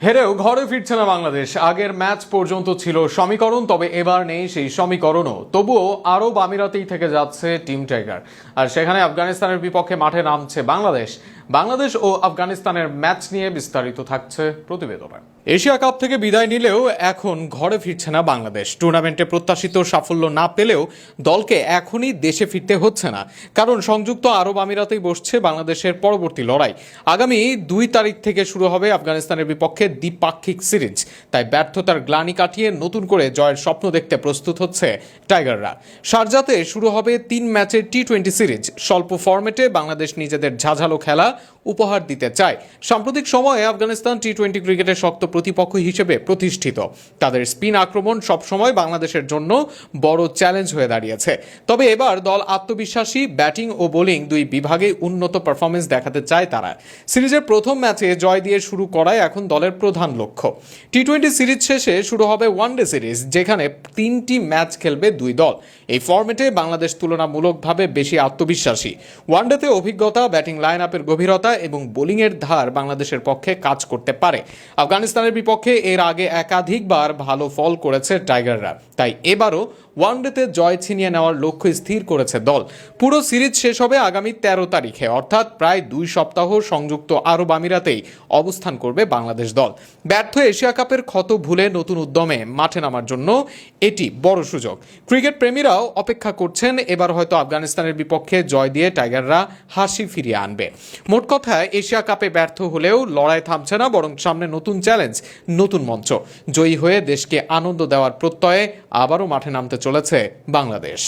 হেরেও ঘরে ফিরছে না বাংলাদেশ। আগের ম্যাচ পর্যন্ত ছিল সমীকরণ, তবে এবার নেই সেই সমীকরণও। তবুও আরব আমিরাতেই থেকে যাচ্ছে টিম টাইগার, আর সেখানে আফগানিস্তানের বিপক্ষে মাঠে নামছে বাংলাদেশ ও আফগানিস্তানের ম্যাচ নিয়ে বিস্তারিত থাকছে প্রতিবেদনে। এশিয়া কাপ থেকে বিদায় নিলেও এখন ঘরে ফিরছে না বাংলাদেশ। টুর্নামেন্টে প্রত্যাশিত সাফল্য না পেলেও দলকে এখনই দেশে ফিরতে হচ্ছে না, কারণ সংযুক্ত আরব আমিরাতেই বসছে বাংলাদেশের পরবর্তী লড়াই। আগামী 2 তারিখ থেকে শুরু হবে আফগানিস্তানের বিপক্ষে দ্বিপাক্ষিক সিরিজ। তাই ব্যর্থতার গ্লানি কাটিয়ে নতুন করে জয়ের স্বপ্ন দেখতে প্রস্তুত হচ্ছে টাইগাররা। শারজাতে শুরু হবে 3 ম্যাচের টি-20 সিরিজ। স্বল্প ফরম্যাটে বাংলাদেশ নিজেদের ঝাঁঝালো খেলা উপহার দিতে চায়। সাম্প্রতিক সময়ে আফগানিস্তান টি-20 ক্রিকেটের শক্ত প্রতিপক্ষ হিসেবে প্রতিষ্ঠিত। তাদের স্পিন আক্রমণ সবসময় বাংলাদেশের জন্য বড় চ্যালেঞ্জ হয়ে দাঁড়িয়েছে। তবে এবার দল আত্মবিশ্বাসী, ব্যাটিং ও বোলিং দুই বিভাগে উন্নত পারফরমেন্স দেখাতে চায় তারা। সিরিজের প্রথম ম্যাচে জয় দিয়ে শুরু করাই এখন দলের প্রধান লক্ষ্য। টি-20 সিরিজ শেষে শুরু হবে ওয়ানডে সিরিজ, যেখানে 3টি ম্যাচ খেলবে দুই দল। এই ফরম্যাটে বাংলাদেশ তুলনামূলকভাবে বেশি আত্মবিশ্বাসী। ওয়ানডেতে অভিজ্ঞতা, ব্যাটিং লাইন আপের গভীরতা এবং বোলিংয়ের ধার বাংলাদেশের পক্ষে কাজ করতে পারে। আফগানিস্তানের বিপক্ষে এর আগে একাধিকবার ভালো ফল করেছে টাইগাররা, তাই এবারও ওয়ানডেতে জয় ছিনিয়ে নেওয়ার লক্ষ্য স্থির করেছে দল। পুরো সিরিজ শেষ হবে আগামী 13 তারিখে, অর্থাৎ প্রায় 2 সপ্তাহ সংযুক্ত আরব আমিরাতেই অবস্থান করবে বাংলাদেশ দল। ব্যর্থ এশিয়া কাপের ক্ষত ভুলে নতুন উদ্যমে মাঠে নামার জন্য এটি বড় সুযোগ। ক্রিকেট প্রেমীরাও অপেক্ষা করছেন, এবার হয়তো আফগানিস্তানের বিপক্ষে জয় দিয়ে টাইগাররা হাসি ফিরিয়ে আনবে। মোট কথা, এশিয়া কাপে ব্যর্থ হলেও লড়াই থামছে না, বরং সামনে নতুন চ্যালেঞ্জ, নতুন মঞ্চ। জয়ী হয়ে দেশকে আনন্দ দেওয়ার প্রত্যয়ে আবারও মাঠে নামতে চলেছে বাংলাদেশ।